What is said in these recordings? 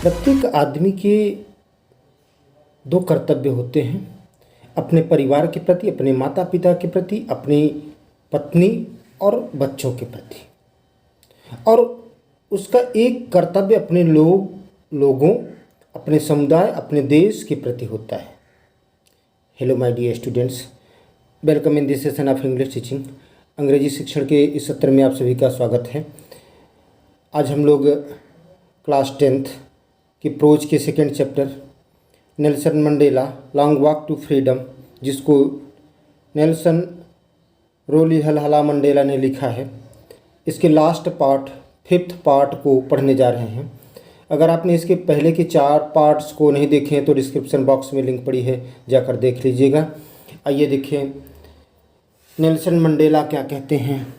प्रत्येक आदमी के दो कर्तव्य होते हैं, अपने परिवार के प्रति, अपने माता पिता के प्रति, अपनी पत्नी और बच्चों के प्रति। और उसका एक कर्तव्य अपने लोगों, अपने समुदाय, अपने देश के प्रति होता है। Hello my dear students, welcome in this session of English teaching. अंग्रेजी शिक्षण के इस सत्र में आप सभी का स्वागत है। आज हम लोग क्लास 10th की प्रोज के second chapter Nelson Mandela long walk to freedom, जिसको नेल्सन रोलिहला मंडेला ने लिखा है, इसके लास्ट पार्ट 5th पार्ट को पढ़ने जा रहे हैं। अगर आपने इसके पहले के 4 पार्ट्स को नहीं देखे हैं तो डिस्क्रिप्शन बॉक्स में लिंक पड़ी है, जाकर देख लीजिएगा। आइए देखें नेल्सन मंडेला क्या कहते हैं।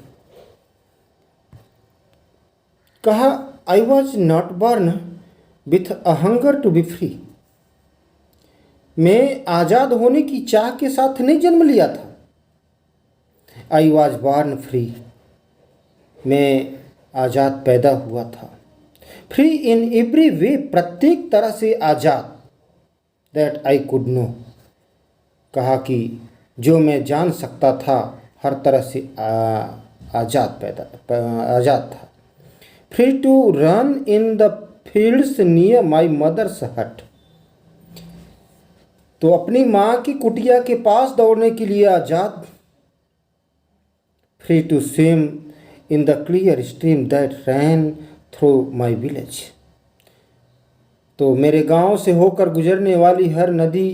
कहा, I was not born with a hunger to be free. मैं आज़ाद होने की चाह के साथ नहीं जन्म लिया था। आई वॉज बॉर्न फ्री, मैं आज़ाद पैदा हुआ था। फ्री इन एवरी वे, प्रत्येक तरह से आज़ाद। दैट आई कुड नो, कहा कि जो मैं जान सकता था, हर तरह से आज़ाद था। Free to run in the fields near my mother's hut, तो अपनी माँ की कुटिया के पास दौड़ने के लिए आज़ाद। Free to swim in the clear stream that ran through my village, तो मेरे गांव से होकर गुजरने वाली हर नदी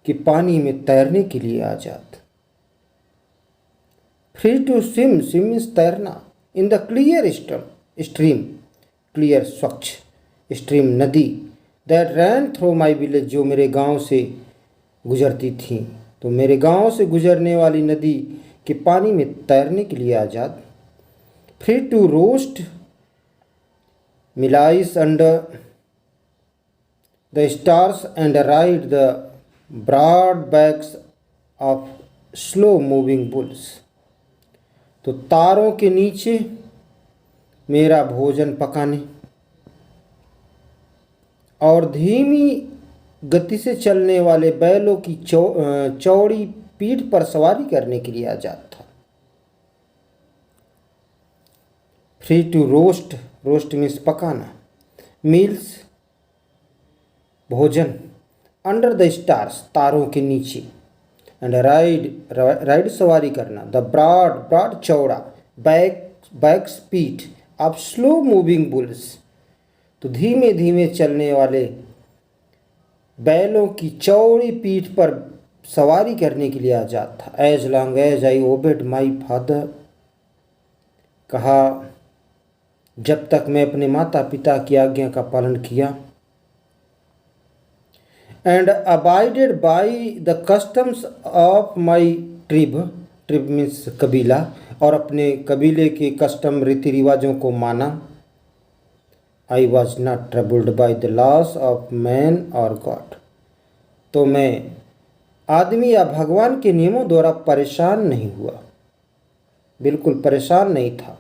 के पानी में तैरने के लिए आज़ाद। Free to swim, swim is तैरना, in the clear stream, clear स्वच्छ स्ट्रीम नदी, that ran through my village, जो मेरे गांव से गुजरती थी, तो मेरे गांव से गुजरने वाली नदी के पानी में तैरने के लिए आज़ाद। Free to roast mealies under the stars and ride the broad backs of slow moving bulls, तो तारों के नीचे मेरा भोजन पकाने और धीमी गति से चलने वाले बैलों की चौड़ी पीठ पर सवारी करने के लिए आज़ाद था। Free to roast, roast means पकाना, मील्स भोजन, अंडर द स्टार्स, तारों के नीचे, एंड राइड सवारी करना, द ब्रॉड चौड़ा, बैक्स पीठ ऑफ स्लो मूविंग बुल्स, तो धीमे धीमे चलने वाले बैलों की चौड़ी पीठ पर सवारी करने के लिए आज़ाद था। As long as I obeyed my father, कहा जब तक मैं अपने माता पिता की आज्ञा का पालन किया। And abided by the customs of my tribe means कबीला, और अपने कबीले के कस्टम रीति रिवाजों को माना। आई was not troubled by the loss of man और गॉड, तो मैं आदमी या भगवान के नियमों द्वारा परेशान नहीं हुआ, बिल्कुल परेशान नहीं था।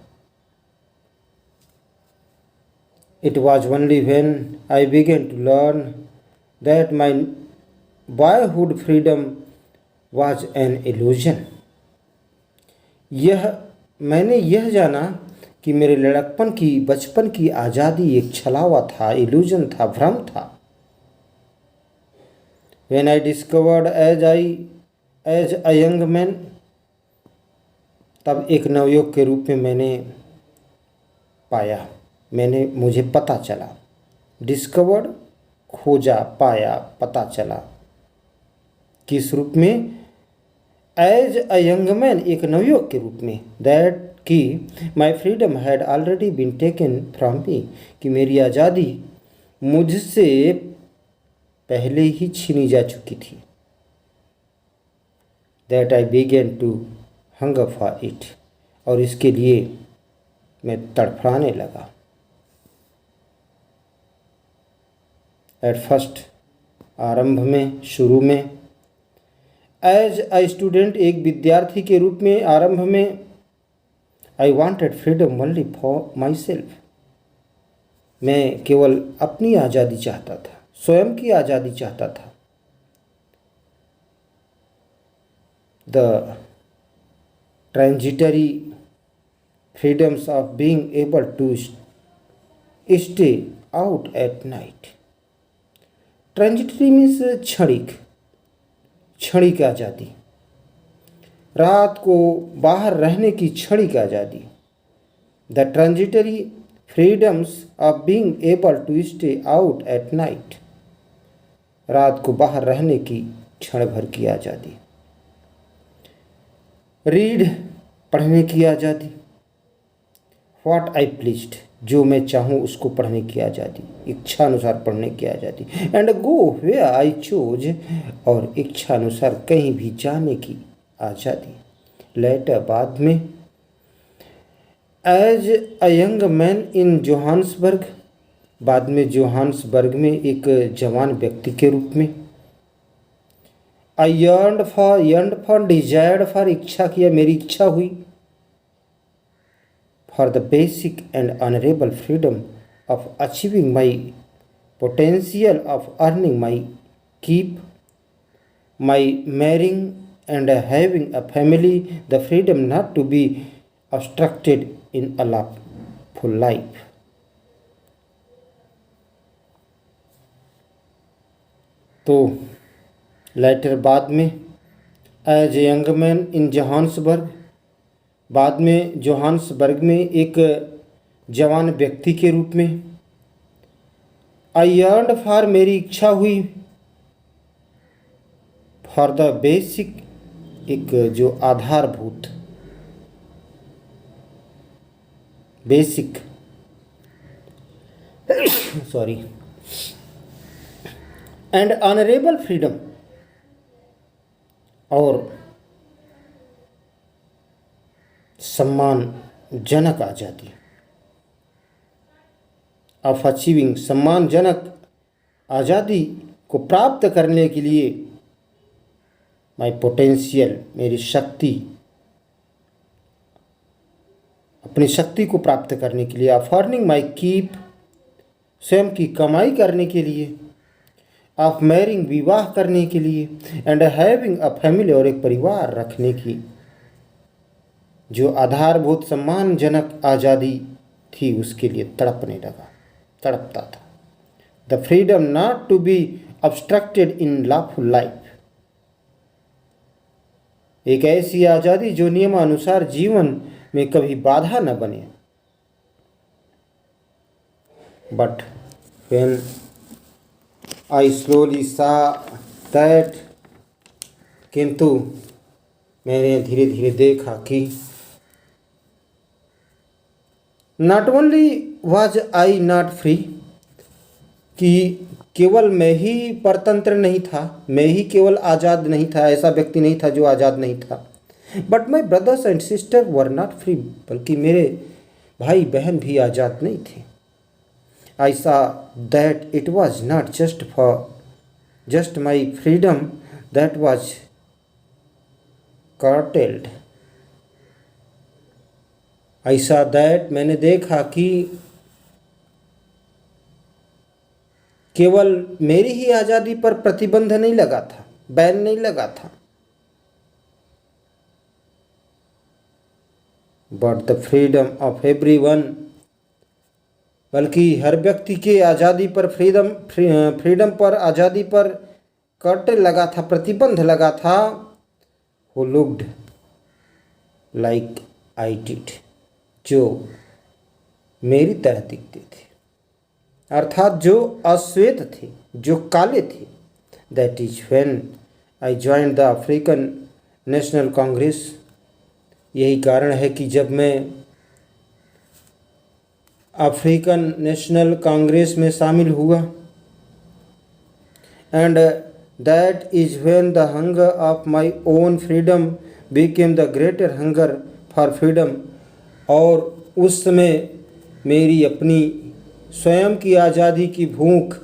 It was only when I began to learn that my boyhood freedom was an illusion, मैंने यह जाना कि मेरे लड़कपन की, बचपन की आज़ादी एक छलावा था, इल्यूजन था, भ्रम था। When I discovered as a young man, तब एक नवयुवक के रूप में मैंने पाया, मुझे पता चला। डिस्कवर्ड, खोजा, पाया, पता चला। किस रूप में? एज अ यंग मैन, एक नवयुवक के रूप में। दैट कि my freedom had already been taken from me, कि मेरी आज़ादी मुझसे पहले ही छीनी जा चुकी थी। That I began to hunger for it, और इसके लिए मैं तड़फड़ाने लगा। एट फर्स्ट, आरंभ में, शुरू में। एज अ स्टूडेंट, एक विद्यार्थी के रूप में, आरंभ में। I wanted freedom only for my self, मैं केवल अपनी आज़ादी चाहता था, स्वयं की आज़ादी चाहता था। The transitory freedoms of being able to stay out at night. Transitory means क्षणिक, क्षणिक आज़ादी, रात को बाहर रहने की क्षणिक आज़ादी। The transitory freedoms of being able to stay out at night, रात को बाहर रहने की क्षण भर की आज़ादी। रीड, पढ़ने की आज़ादी। व्हाट आई प्लीज्ड, जो मैं चाहूँ उसको पढ़ने की आज़ादी, इच्छा अनुसार पढ़ने की आज़ादी। And go where I choose, और इच्छा अनुसार कहीं भी जाने की आज़ादी। लेटर, बाद में। As a young man in Johannesburg, बाद में जोहान्सबर्ग में एक जवान व्यक्ति के रूप में। आई यर्नड फॉर डिजायर्ड फॉर, इच्छा किया, मेरी इच्छा हुई। For the basic and honourable freedom of achieving my potential of earning my keep, my marrying and having a family, the freedom not to be obstructed in a lawful life. तो later, बाद में। As a young man in Johannesburg, बाद में Johannesburg में एक जवान व्यक्ति के रूप में। आई यर्नड फॉर, मेरी इच्छा हुई। फॉर द बेसिक, एक जो आधारभूत, basic sorry, and honourable freedom, और सम्मानजनक आज़ादी। ऑफ अचीविंग, सम्मानजनक आज़ादी को प्राप्त करने के लिए। माई पोटेंशियल, मेरी शक्ति, अपनी शक्ति को प्राप्त करने के लिए। ऑफ अर्निंग माई कीप, स्वयं की कमाई करने के लिए। ऑफ मैरिंग, विवाह करने के लिए। एंड हैविंग अ फैमिली, और एक परिवार रखने की जो आधारभूत सम्मानजनक आज़ादी थी उसके लिए तड़पता था। The freedom not to be obstructed in lawful life, एक ऐसी आज़ादी जो नियमानुसार जीवन में कभी बाधा न बने। बट व्हेन आई स्लोली सा दैट, किंतु मैंने धीरे धीरे देखा कि not only was I not free, कि केवल मैं ही परतंत्र नहीं था, मैं ही केवल आज़ाद नहीं था, ऐसा व्यक्ति नहीं था जो आज़ाद नहीं था। But my brothers and sister were not free, बल्कि मेरे भाई बहन भी आज़ाद नहीं थे। आई सा that it was not just my freedom that was curtailed. आई सा दैट, मैंने देखा कि केवल मेरी ही आज़ादी पर प्रतिबंध नहीं लगा था, बैन नहीं लगा था, but the freedom of everyone, बल्कि हर व्यक्ति के आज़ादी पर फ्रीडम पर, आज़ादी पर कर्टेन लगा था, प्रतिबंध लगा था। who looked like I did, जो मेरी तरह दिखते थे, अर्थात जो अश्वेत थे, जो काले थे। That is when I joined the African national Congress, यही कारण है कि जब मैं अफ्रीकन नेशनल कांग्रेस में शामिल हुआ। And that is when the hunger of my own freedom became the greater hunger for freedom, और उस समय मेरी अपनी स्वयं की आज़ादी की भूख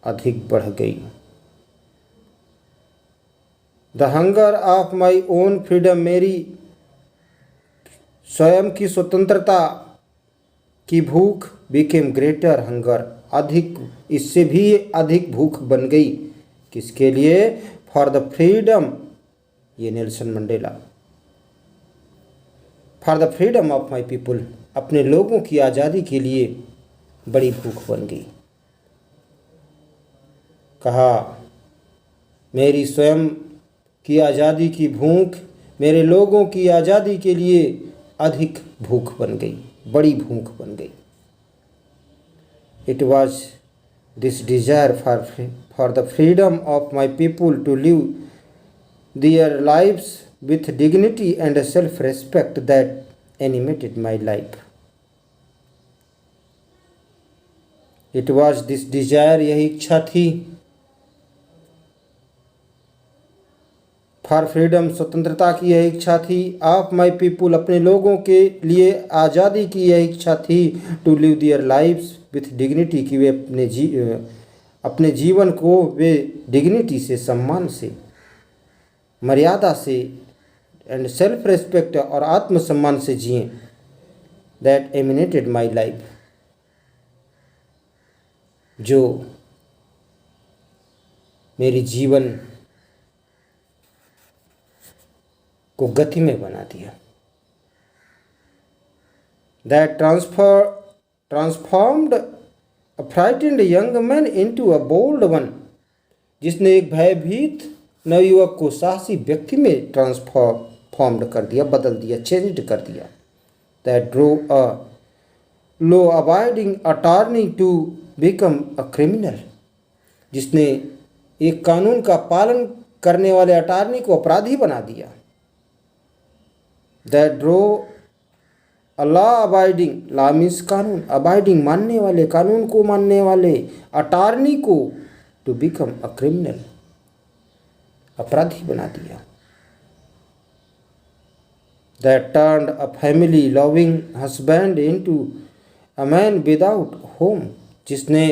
अधिक बढ़ गई। The hunger of my own freedom, मेरी स्वयं की स्वतंत्रता की भूख बिकेम ग्रेटर हंगर, अधिक, इससे भी अधिक भूख बन गई। किसके लिए? फॉर द फ्रीडम, ये Nelson Mandela, for the freedom of my people, अपने लोगों की आज़ादी के लिए बड़ी भूख बन गई। कहा मेरी स्वयं की आज़ादी की भूख मेरे लोगों की आज़ादी के लिए अधिक भूख बन गई, बड़ी भूख बन गई। It was this desire for the freedom of my people to live their lives with dignity and self-respect that animated my life. It was this desire, यही इच्छा थी, फॉर फ्रीडम, स्वतंत्रता की यह इच्छा थी, ऑफ माई पीपुल, अपने लोगों के लिए आज़ादी की यह इच्छा थी, to live their lives with dignity, कि वे अपने जीवन को वे डिग्निटी से, सम्मान से, मर्यादा से, एंड सेल्फ रेस्पेक्ट और आत्मसम्मान से जिए। दैट एमिनेटेड माई लाइफ, जो मेरी जीवन को गतिमय बना दिया। That transformed a frightened young man into a bold one, जिसने एक भयभीत नवयुवक को साहसी व्यक्ति में ट्रांसफॉर्म्ड कर दिया, बदल दिया, चेंज्ड कर दिया। That drove a law abiding attorney to become a criminal, जिसने एक कानून का पालन करने वाले अटॉर्नी को अपराधी बना दिया। That drove a law abiding, law means कानून, अबाइडिंग मानने वाले, कानून को मानने वाले अटॉर्नी को टू बिकम अ क्रिमिनल, अपराधी बना दिया। That turned a family loving husband into a man without home, जिसने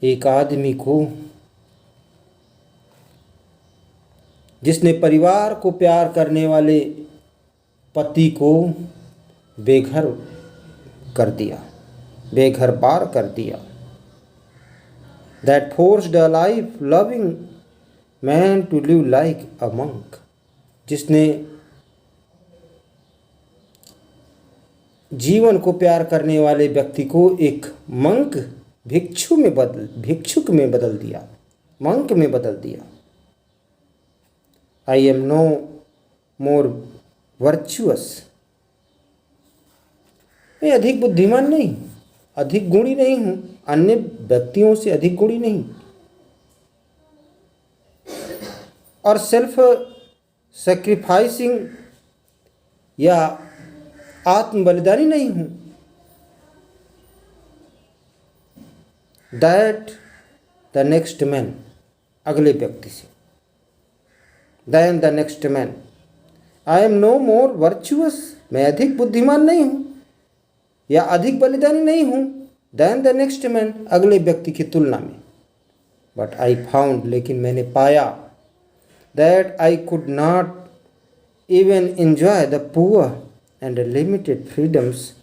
एक आदमी को, जिसने परिवार को प्यार करने वाले पति को बेघर कर दिया, बेघर बार कर दिया। That forced a life loving man to live like a monk, जिसने जीवन को प्यार करने वाले व्यक्ति को एक मंक, भिक्षुक में बदल दिया, मंक में बदल दिया। I am no more virtuous, मैं अधिक बुद्धिमान नहीं, अधिक गुणी नहीं हूं, अन्य व्यक्तियों से अधिक गुणी नहीं, और सेल्फ सैक्रिफाइसिंग या आत्म बलिदानी नहीं हूं। दैट द नेक्स्ट मैन, अगले व्यक्ति से, than the next man, I am no more virtuous, मैं अधिक बुद्धिमान नहीं हूं या अधिक बलिदानी नहीं हूं, दैन द नेक्स्ट मैन, अगले व्यक्ति की तुलना में। बट आई फाउंड, लेकिन मैंने पाया, that I could not even enjoy the poor and limited freedoms,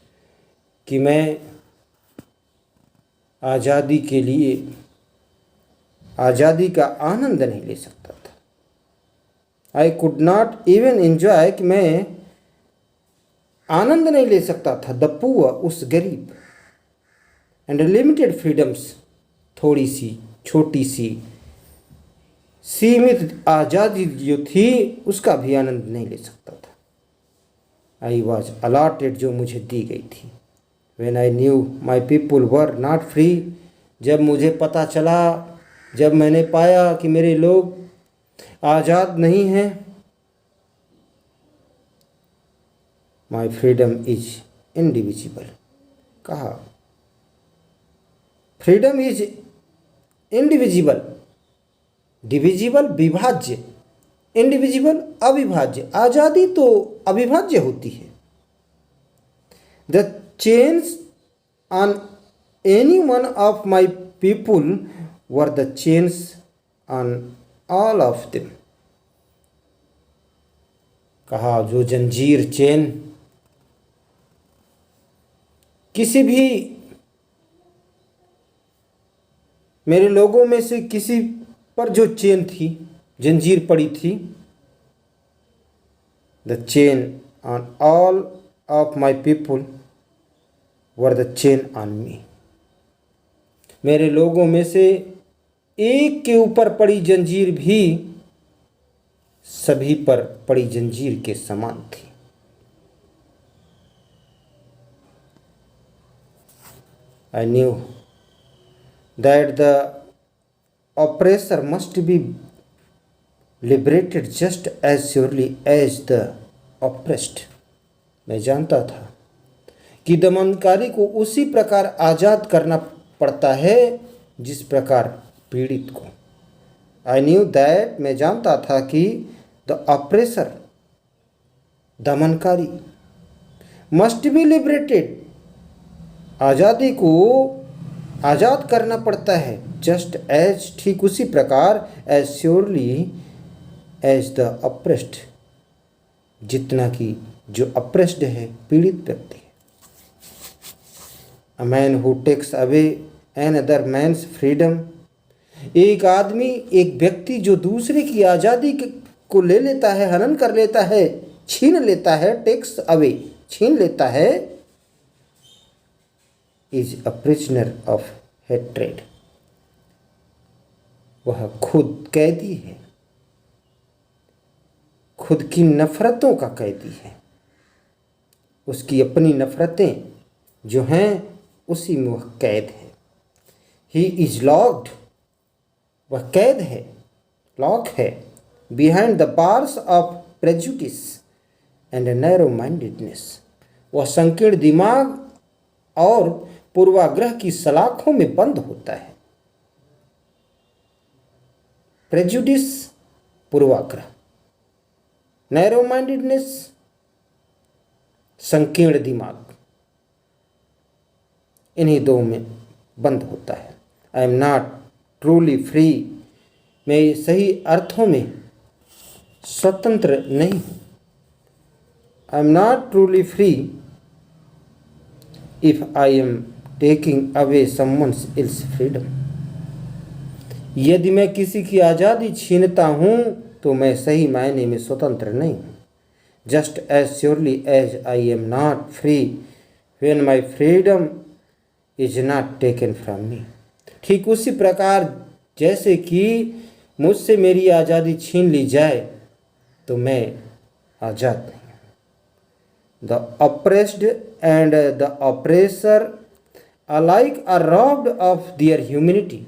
कि मैं आज़ादी के लिए आज़ादी का आनंद नहीं ले सकता था। I could not even enjoy, कि मैं आनंद नहीं ले सकता था, द पुअर, उस गरीब, एंड लिमिटेड फ्रीडम्स, थोड़ी सी, छोटी सी, सीमित आज़ादी जो थी उसका भी आनंद नहीं ले सकता था। आई वॉज अलॉटेड, जो मुझे दी गई थी। When I knew my people were not free, जब मुझे पता चला, जब मैंने पाया कि मेरे लोग आज़ाद नहीं हैं। माई फ्रीडम इज इंडिविजिबल, कहा फ्रीडम इज इंडिविजिबल, डिविजिबल विभाज्य, इंडिविजिबल अविभाज्य, आज़ादी तो अविभाज्य होती है। The chains on any one of my people were the chains on all of them, कहा जो जंजीर, चेन किसी भी मेरे लोगों में से किसी पर जो चेन थी, जंजीर पड़ी थी, the chain on all of my people were the chain on me. मेरे लोगों में से एक के ऊपर पड़ी जंजीर भी सभी पर पड़ी जंजीर के समान थी। I knew that the oppressor must be liberated just as surely as the oppressed। मैं जानता था कि दमनकारी को उसी प्रकार आज़ाद करना पड़ता है जिस प्रकार पीड़ित को। I knew that, मैं जानता था कि the oppressor, दमनकारी, must be liberated, आज़ादी को आज़ाद करना पड़ता है, जस्ट एज, ठीक उसी प्रकार, as surely as the oppressed, जितना कि जो अप्रेस्ड है, पीड़ित व्यक्ति है। A man who takes away another man's freedom, एक आदमी, एक व्यक्ति जो दूसरे की आज़ादी को ले लेता है, हनन कर लेता है, छीन लेता है, टेक्स अवे, छीन लेता है, is a prisoner of hatred, वह खुद कैदी है, खुद की नफरतों का कैदी है। उसकी अपनी नफरतें जो हैं उसी में वह कैद है। ही इज लॉक्ड, वह कैद है, लॉक है, behind the bars of prejudice and narrow mindedness, वह संकीर्ण दिमाग और पूर्वाग्रह की सलाखों में बंद होता है। प्रेजुडिस, पूर्वाग्रह, नैरो माइंडेडनेस, संकीर्ण दिमाग, इन्हीं दो में बंद होता है। आई एम नॉट ट्रूली फ्री, मैं सही अर्थों में स्वतंत्र नहीं हूँ। आई am not truly free if I am taking away someone's else freedom, यदि मैं किसी की आज़ादी छीनता हूँ तो मैं सही मायने में स्वतंत्र नहीं हूँ। Just as surely as I am not free when my freedom is not taken from me, ठीक उसी प्रकार जैसे कि मुझसे मेरी आज़ादी छीन ली जाए तो मैं आज़ाद नहीं हूँ। The oppressed and the oppressor alike are robbed of their humanity,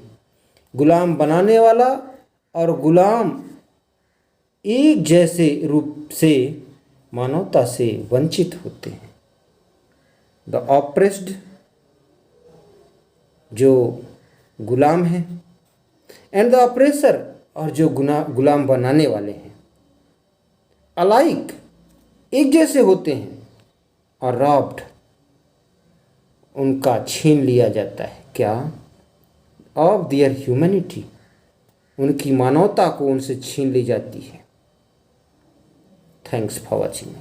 गुलाम बनाने वाला और गुलाम एक जैसे रूप से मानवता से वंचित होते हैं। द ऑप्रेस्ड, जो गुलाम हैं, एंड द ऑप्रेसर, और जो गुलाम बनाने वाले हैं, अलाइक, एक जैसे होते हैं, और रॉब्ड, उनका छीन लिया जाता है, क्या? ऑफ देयर ह्यूमैनिटी, उनकी मानवता को उनसे छीन ली जाती है। Thanks for watching.